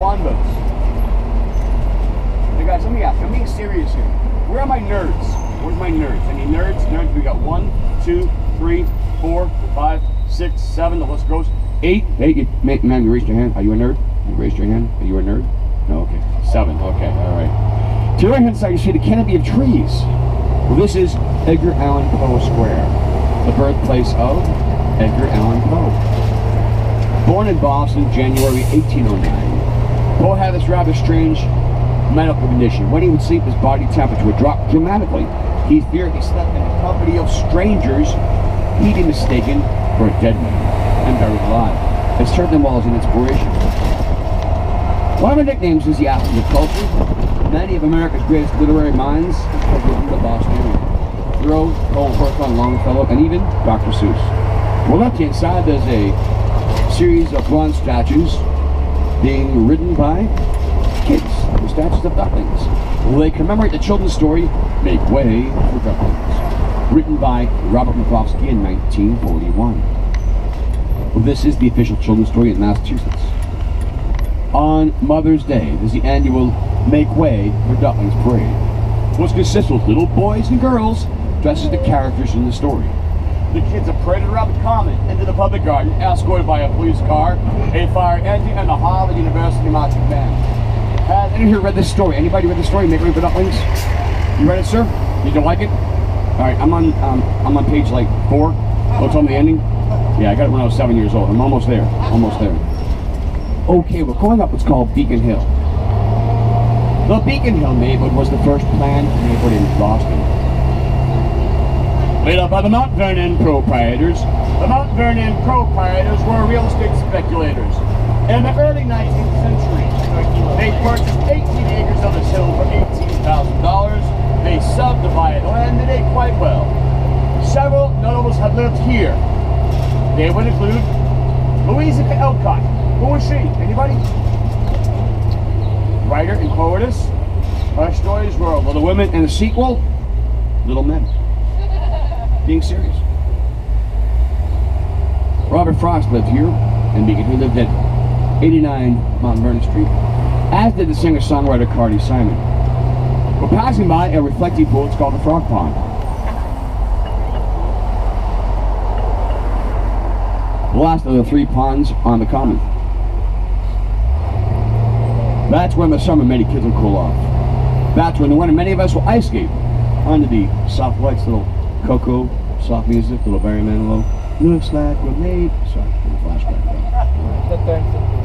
Longboats. Hey guys, let me ask. I'm being serious here. Where are my nerds? Where's my nerds? Any nerds? Nerds. We got 1, 2, 3, 4, 5, 6, 7. The list goes 8. Hey, man, you raised your hand. Are you a nerd? You raised your hand. Are you a nerd? No. Okay. 7. Okay. All right. To the right hand side, you see the canopy of trees. Well, this is Edgar Allan Poe Square, the birthplace of Edgar Allan Poe. Born in Boston, January 1809. Poe had this rather strange medical condition. When he would sleep, his body temperature would drop dramatically. He feared he slept in the company of strangers he'd be mistaken for a dead man and buried alive. It certainly was an inspiration. One of the nicknames is the Athens of culture. Many of America's greatest literary minds have lived in the Boston area. Thoreau, Cole Horton, Longfellow, and even Dr. Seuss. On the left-hand side, there's a series of bronze statues being ridden by kids, the statues of ducklings. Well, they commemorate the children's story, Make Way for Ducklings, written by Robert Muchowski in 1941. Well, this is the official children's story in Massachusetts. On Mother's Day, there's the annual Make Way for Ducklings parade, which consists of little boys and girls dressed as the characters in the story. The kids are paraded around the common into the public garden, escorted by a police car, a fire engine, and a Harvard University marching band. Has anyone here read this story? Anybody read this story? Make Way for Ducklings? You read it, sir? You don't like it? All right, I'm on page like 4. Oh, tell me the ending. Yeah, I got it when I was 7 years old. I'm almost there. Almost there. Okay, we're going up what's called Beacon Hill. The Beacon Hill neighborhood was the first planned neighborhood in Boston. Made up by the Mount Vernon proprietors. The Mount Vernon proprietors were real estate speculators. In the early 19th century, they purchased 18 acres of this hill for $18,000. They subdivided the land and did quite well. Several notables have lived here. They would include Louisa Alcott. Who was she? Anybody? Writer and poetess. Her stories were Little Women and the sequel, Little Men. Being serious. Robert Frost lived here in Beacon. He lived at 89 Mount Vernon Street, as did the singer-songwriter Cardi Simon. We're passing by a reflecting pool. It's called the Frog Pond. The last of the 3 ponds on the common. That's when the summer many kids will cool off. That's when the winter many of us will ice skate under the soft lights, little Coco, soft music, little Barry Manilow. Looks like we're made. Sorry, little flashback.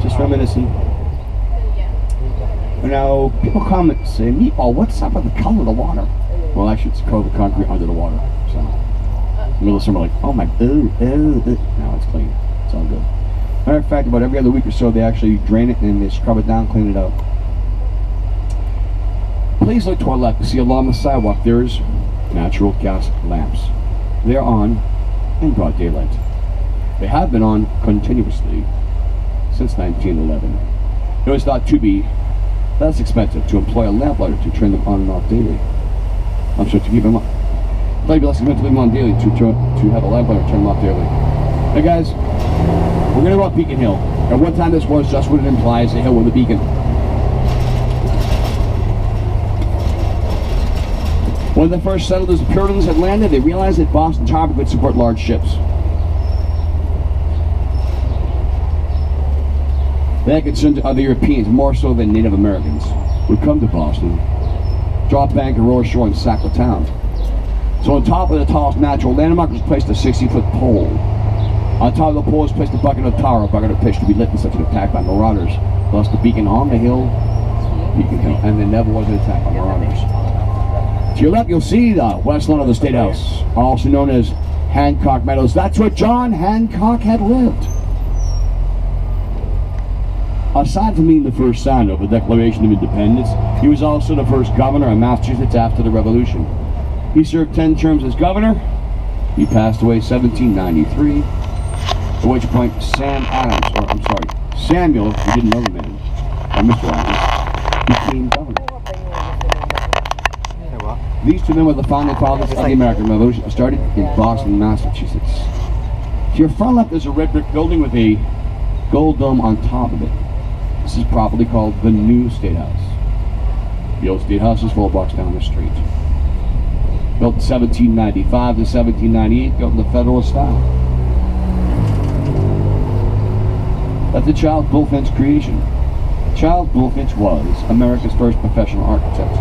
Just reminiscing. Now, people comment and say, Meatball, what's up with the color of the water? Well, actually, it's the color of the concrete under the water. So, in the middle of summer, like, oh my, now it's clean. It's all good. Matter of fact, about every other week or so, they actually drain it and they scrub it down, clean it out. Please look to our left to see along the sidewalk there's natural gas lamps. They're on in broad daylight. They have been on continuously since 1911. It was thought to be less expensive to employ a lamplighter to turn them on and off daily. I'm sure to keep them up. It might be less expensive to leave them on daily to have a lamplighter turn them off daily. Hey guys, we're going to go up Beacon Hill. At one time this was just what it implies, a hill with a beacon. When the first settlers, the Puritans, had landed, they realized that Boston's harbor could support large ships. They had concerned other Europeans, more so than Native Americans, would come to Boston, drop anchor, row ashore, and sack the town. So on top of the tallest natural landmark was placed a 60-foot pole. On top of the pole was placed a bucket of tar, a bucket of pitch to be lit in such an attack by marauders. Thus the beacon on the hill, Beacon Hill, and there never was an attack by marauders. To your left, you'll see the west lawn of the State House, also known as Hancock Meadows. That's where John Hancock had lived. Aside from being the first signer of the Declaration of Independence, he was also the first governor of Massachusetts after the Revolution. He served 10 terms as governor. He passed away in 1793, at which point Samuel, who didn't know the man, or Mr. Adams, became governor. These 2 men were the founding fathers of the American Revolution, started in Boston, Massachusetts. To your far left, there's a red brick building with a gold dome on top of it. This is properly called the new State House. The old State House is 4 blocks down the street. Built in 1795 to 1798, built in the Federalist style. That's the Charles Bulfinch creation. Charles Bulfinch was America's first professional architect.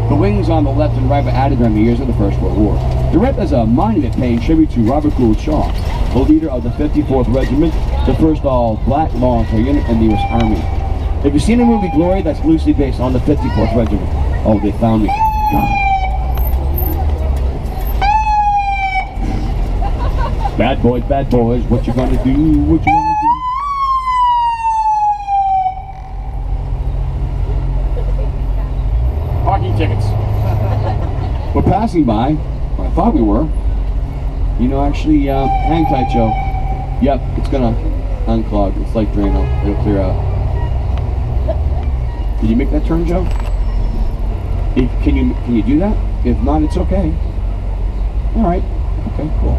The wings on the left and right were added during the years of the First World War. The red is a monument paying tribute to Robert Gould Shaw, the leader of the 54th Regiment, the first all-black volunteer unit in the U.S. Army. If you've seen the movie Glory, that's loosely based on the 54th Regiment. Oh, they found me. God. Bad boys, what you gonna do? What you gonna do? Parking tickets. We're passing by. I thought we were. You know, actually, hang tight, Joe. Yep, it's gonna unclog. It's like Drano. It'll clear out. Can you make that turn, Joe? Can you do that? If not, it's okay. All right. Okay, cool.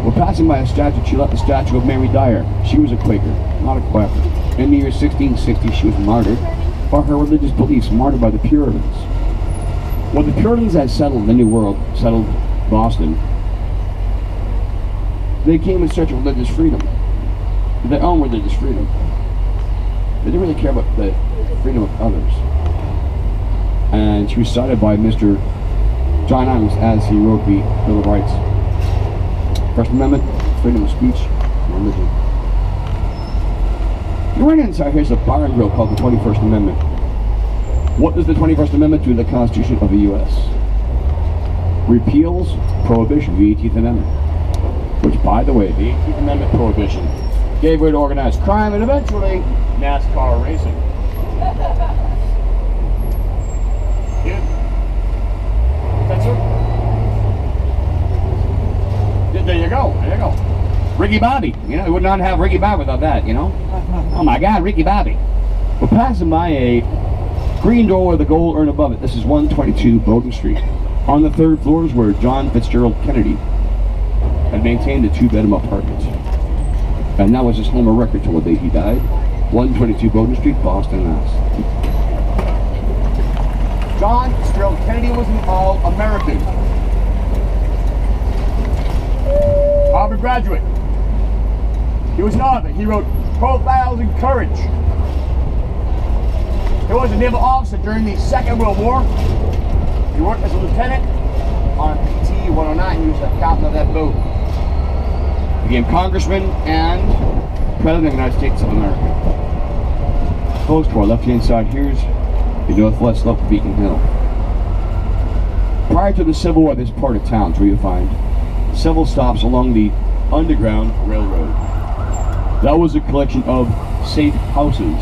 We're passing by a statue. She left the statue of Mary Dyer. She was a Quaker, not a Quaker. In the year 1660, she was martyred for her religious beliefs, martyred by the Puritans. When the Puritans had settled the New World, settled Boston, they came in search of religious freedom, their own religious freedom. They didn't really care about the freedom of others. And she was cited by Mr. John Adams as he wrote the Bill of Rights. First Amendment, freedom of speech, and religion. Right inside here's a bar and grill called the 21st Amendment. What does the 21st Amendment do to the Constitution of the U.S.? Repeals prohibition, the 18th Amendment. Which, by the way, the 18th Amendment prohibition gave way to organized crime and eventually NASCAR racing. Yeah. That's it. There you go. There you go. Ricky Bobby. You know, we would not have Ricky Bobby without that, you know? Oh my God, Ricky Bobby. We're passing by a green door with a gold urn above it. This is 122 Bowdoin Street. On the 3rd floor is where John Fitzgerald Kennedy had maintained a 2-bedroom apartment. And that was his home of record till the day he died. 122 Bowdoin Street, Boston, Mass. John Fitzgerald Kennedy was an all-American. Harvard graduate. He was an author. He wrote Profiles in Courage. He was a naval officer during the Second World War. He worked as a lieutenant on PT-109. He was the captain of that boat. He became congressman and president of the United States of America. Close to our left-hand side, here's the northwest slope of Beacon Hill. Prior to the Civil War, this part of town is where you find several stops along the Underground Railroad. That was a collection of safe houses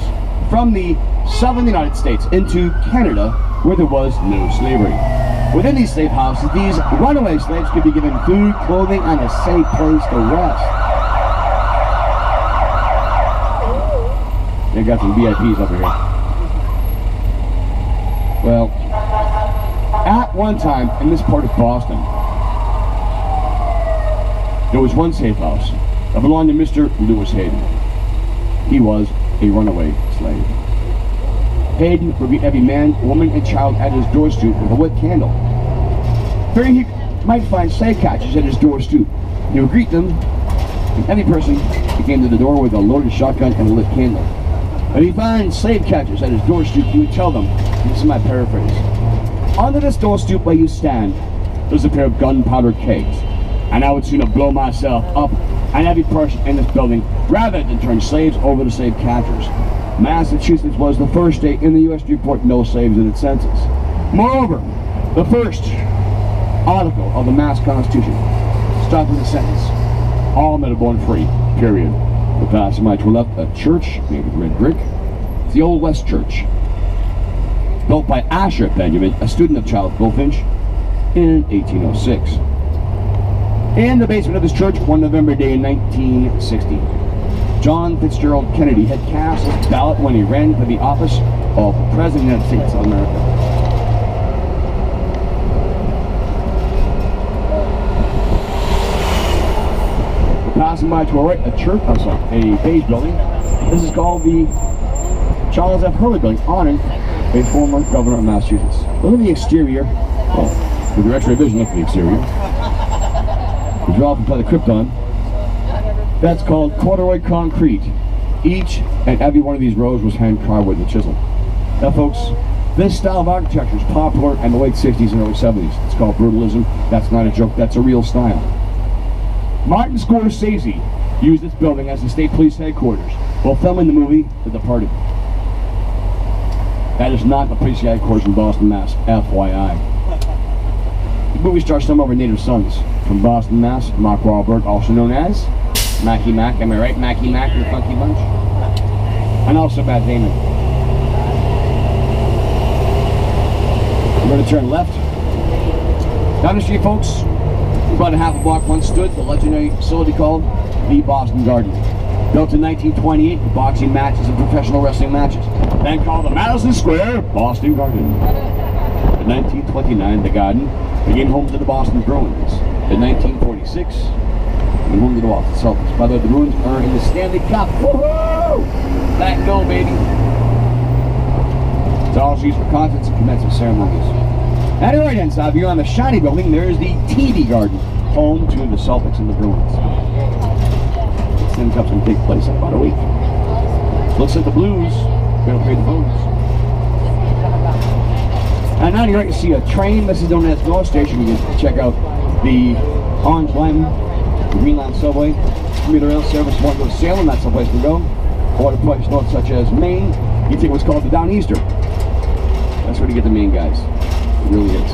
from the southern United States into Canada, where there was no slavery. Within these slave houses, these runaway slaves could be given food, clothing, and a safe place to rest. They got some VIPs over here. Well, at one time in this part of Boston, there was one safe house that belonged to Mr. Lewis Hayden. He was a runaway slave. Hayden would meet every man, woman, and child at his door stoop with a lit candle. Fearing he might find slave catchers at his door stoop, he would greet them, and every person who came to the door with a loaded shotgun and a lit candle. If he finds slave catchers at his door stoop, he would tell them, this is my paraphrase, under this door stoop where you stand, there's a pair of gunpowder kegs, and I would sooner blow myself up and every person in this building rather than turn slaves over to slave catchers. Massachusetts was the first state in the U.S. to report no slaves in its census. Moreover, the first article of the Mass Constitution starts with the sentence, all men are born free, period. The passing by to the left, a church made of red brick. It's the Old West Church, built by Asher Benjamin, a student of Charles Bulfinch, in 1806. In the basement of this church, one November day in 1960, John Fitzgerald Kennedy had cast his ballot when he ran for the office of President of the United States of America. We're passing by to our right, a church, a beige building, This is called the Charles F. Hurley Building, honoring a former governor of Massachusetts. Look at the exterior. Well, with your X-ray vision, look at the exterior. Developed by the Krypton. That's called corduroy concrete. Each and every one of these rows was hand-carved with a chisel. Now, folks, this style of architecture is popular in the late 60s and early 70s. It's called brutalism. That's not a joke. That's a real style. Martin Scorsese used this building as the state police headquarters while filming the movie The Departed. That is not the police headquarters in Boston, Mass. FYI. The movie stars some of our native sons from Boston, Mass. Mark Wahlberg, also known as Mackie Mac. Am I right? Mackie Mac and the Funky Bunch. And also Matt Damon. We're going to turn left. Down the street, folks, about a half a block once stood the legendary facility called the Boston Garden. Built in 1928 for boxing matches and professional wrestling matches. Then called the Madison Square Boston Garden. In 1929, the Garden became home to the Boston Bruins. In 1946, became home to the Boston Celtics. By the way, the Bruins are in the Stanley Cup. Woohoo! Back go, baby. It's also used for concerts and commencement ceremonies. At the right hand side, if you're on the shiny building, there's the TD Garden, home to the Celtics and the Bruins. The Stanley Cup's going to take place in about a week. Looks like the Blues are going to play the Bruins. And now you're right to see a train. This is known as North Station. You can check out the Orange Line, the Green Line subway, commuter rail service. If you want to go to Salem, that's the place to go. Or to places north, such as Maine, you take what's called the Downeaster. That's where to get the Maine guys. It really is.